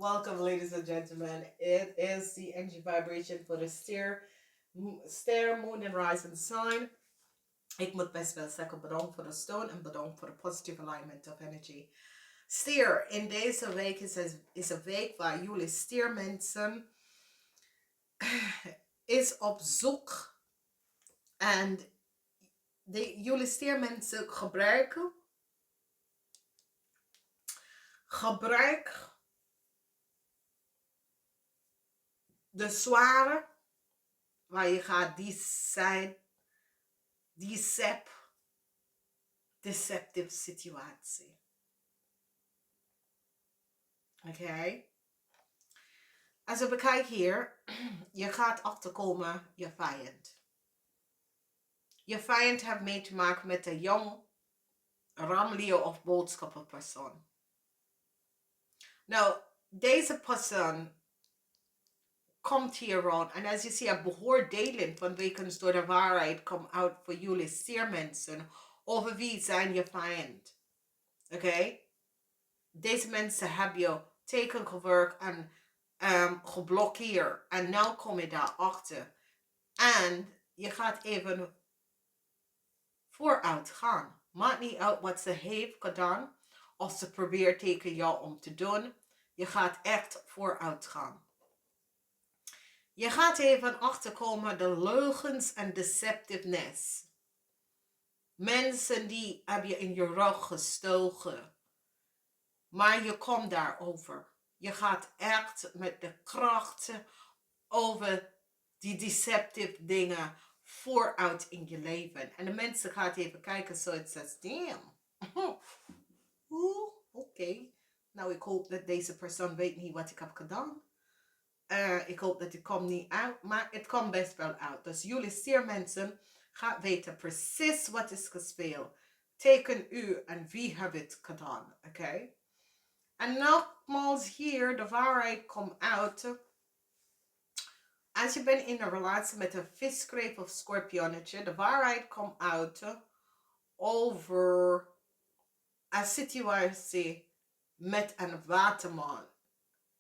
Welcome, ladies and gentlemen. It is the energy vibration for the Stier, Moon and Rising sign. Ik moet best wel zeggen bedankt voor de steun en bedankt voor de positive alignment of energy. Stier, in deze week is een week waar jullie stiermensen is op zoek. En jullie stiermensen gebruik de zware, waar je gaat deceptive situatie. Oké. Als we bekijken hier, je gaat achterkomen je vijand. Je vijand heeft mee te maken met een jong ramlier of boodschappenpersoon. Nou, deze persoon komt hier rond. En als je ziet, een beoordeling van wekens door de waarheid komt uit voor jullie stiermensen. Over wie zijn je vijand. Oké? Deze mensen hebben je tegengewerkt en geblokkeerd. En nu kom je daarachter. En je gaat even vooruit gaan. Maakt niet uit wat ze heeft gedaan. Of ze probeert tegen jou om te doen. Je gaat echt vooruit gaan. Je gaat even achterkomen de leugens en deceptiveness. Mensen die hebben je in je rug gestoken. Maar je komt daarover. Je gaat echt met de krachten over die deceptive dingen vooruit in je leven. En de mensen gaan even kijken zoals het damn. Oké. Nou, ik hoop dat deze persoon weet niet wat ik heb gedaan. Ik hoop dat het komt niet uit, maar het komt best wel uit. Dus jullie stiermensen gaan weten precies wat is gespeeld. Tegen u en wie heeft het gedaan. Oké? En nogmaals hier, de waarheid komt uit. Als je bent in een relatie met een viskreef of scorpionnetje, de waarheid komt uit over een situatie met een waterman.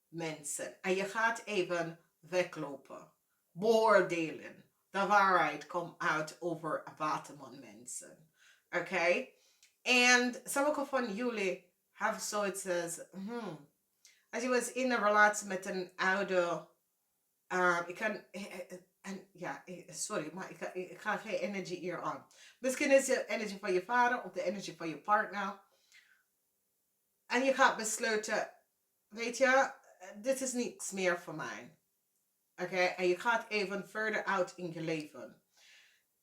Mensen. En je gaat even weglopen. Beoordelen. De waarheid komt uit over waterman mensen. Oké? En sommige van jullie hebben zoiets als, als je was in een relatie met een oude, sorry, maar ik ga geen energie hier aan. Misschien is het energie van je vader of de energie van je partner. En je gaat besluiten, weet je, dit is niets meer voor mij. Oké, en je gaat even verder uit in je leven.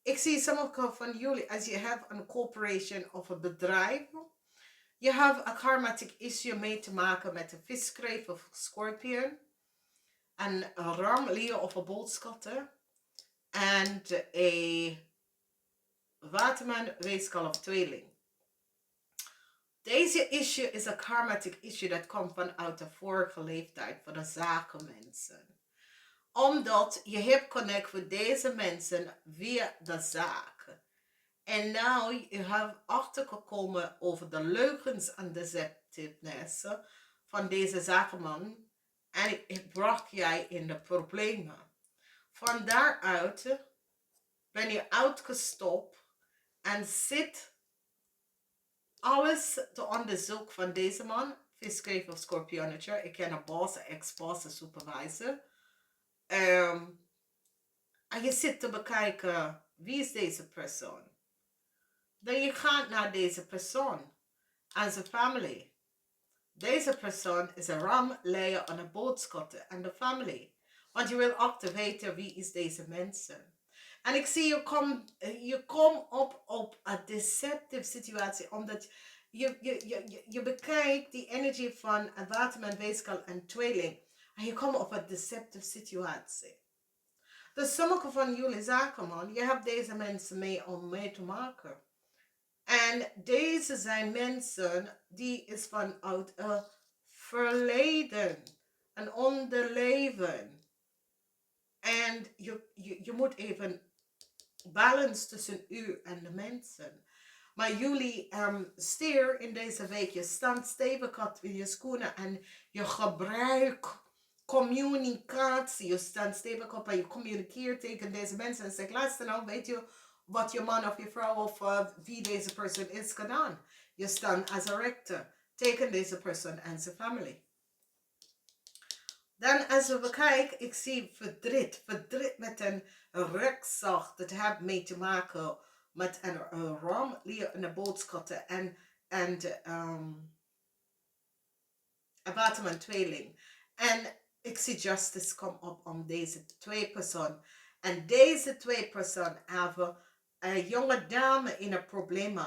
Ik zie sommige van jullie, als je hebt een corporation of een bedrijf, je hebt een karmatic issue mee te maken met een viskreef of scorpion, een ram, leeuw of een boodschatter, en een waterman, weeskal of tweeling. Deze issue is een karmatic issue dat komt vanuit de vorige leeftijd voor de zakenmensen. Omdat je hebt connect met deze mensen via de zaak. En nou je hebt achtergekomen over de leugens en deceptiveness van deze zakenman. En het bracht jij in de problemen. Van daaruit ben je uitgestopt en zit alles te onderzoeken van deze man, viskreef of scorpionnetje. Ik ken een boss, ex-boss, een supervisor. En je zit te bekijken, wie is deze persoon? Dan je gaat naar deze persoon en zijn familie. Deze persoon is een ram, leeuw en een boodschatter en de familie. Want je wil ook te weten wie is deze mensen. En ik zie je komt op een deceptive situatie. Omdat je bekijkt die energie van een waterman, weeskal en tweeling. En je komt op een deceptive situatie. Dus sommige van jullie zaken, man, je hebt deze mensen mee om mee te maken. En deze zijn mensen die is vanuit een verleden. Een onderleven. En je moet even balance tussen u en de mensen. Maar jullie stier in deze week, je staat stevig op in je schoenen en je gebruikt communicatie. Je staat stevig op en je communiceert tegen deze mensen en zegt, luister nou, weet je wat je man of je vrouw of wie deze persoon is gedaan. Je staat als een rechter tegen deze persoon en zijn familie. Dan als we kijken, ik zie verdriet. Verdriet met een rugzak. Dat heeft mee te maken met een ram, een boodschatten en een waterman tweeling. En ik zie justice kom op om deze twee personen. En deze twee personen hebben een jonge dame in een probleem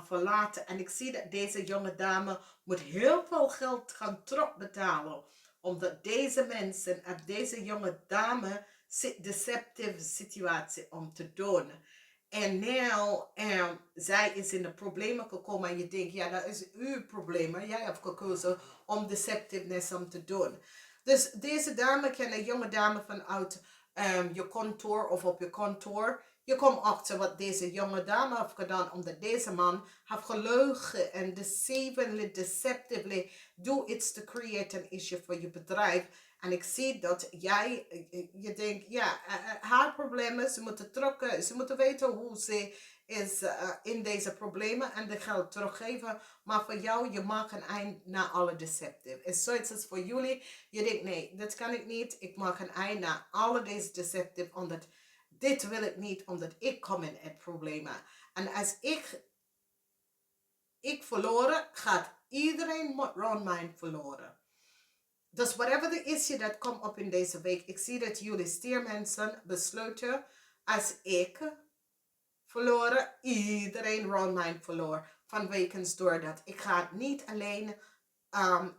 verlaten. En ik zie dat deze jonge dame moet heel veel geld gaan terugbetalen. Omdat deze mensen en deze jonge dame zit deceptieve situatie om te doen. En nu, zij is in de problemen gekomen en je denkt, ja, dat is uw probleem. Jij hebt gekozen om deceptiveness om te doen. Dus deze dame kan een jonge dame vanuit je kantoor of op je kantoor. Je komt achter wat deze jonge dame heeft gedaan, omdat deze man heeft gelogen en deceptively do iets to create an issue voor je bedrijf. En ik zie dat je denkt, ja, haar problemen, ze moeten trokken, ze moeten weten hoe ze is in deze problemen en de geld teruggeven. Maar voor jou, je maakt een eind naar alle deceptive. Is zoiets als voor jullie, je denkt, nee, dat kan ik niet. Ik maak een eind naar alle deze deceptive, omdat dit wil ik niet, omdat ik kom in het problemen. En als ik verloren, gaat iedereen rond mij verloren. Dus whatever the issue dat komt op in deze week, ik zie dat jullie stiermensen besluiten, als ik verloren, iedereen rond mij verloor. Vanwege doordat ik ga niet alleen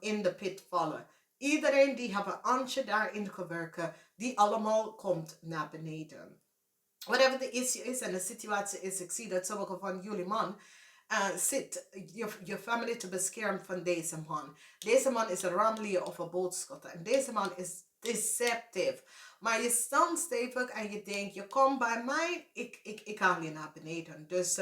in de pit vallen. Iedereen die heeft een handje daarin gewerkt, die allemaal komt naar beneden. Whatever the issue is en de situatie is, ik zie dat sommige van jullie man zit je familie te beschermen van deze man. Deze man is een ramlier of een boodschatter. En deze man is deceptive. Maar je staat stevig en je denkt, je komt bij mij, ik haal je naar beneden. Dus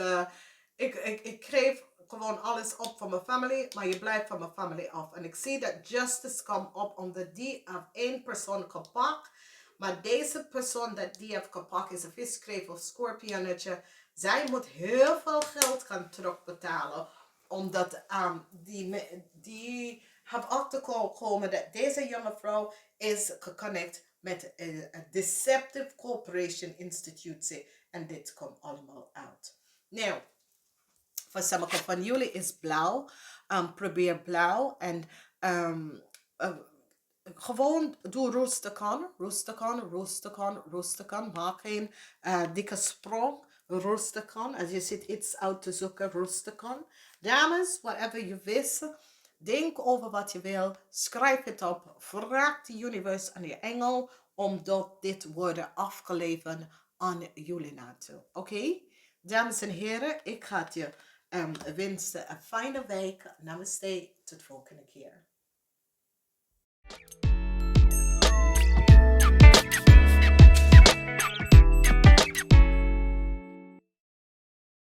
ik geef gewoon alles op voor mijn familie, maar je blijft van mijn familie af. En ik zie dat justice komt op, omdat die heeft één persoon gepakt. Maar deze persoon dat die heeft gepakt is een viskreef of scorpionnetje. Zij moet heel veel geld gaan terugbetalen. Omdat die heeft achtergekomen dat deze jonge vrouw is geconnect met een deceptive corporation institutie. En dit komt allemaal uit. Nou, voor sommige van jullie is blauw. Probeer blauw en gewoon doe rustig aan. Maak geen dikke sprong. Rustig aan. Als je zit iets uit te zoeken, rustig aan. Dames, whatever je wist, denk over wat je wil. Schrijf het op. Vraag de universe aan je engel, omdat dit wordt afgeleverd aan jullie naartoe. Oké? Dames en heren, ik ga je wensen een fijne week. Namaste, tot de volgende keer.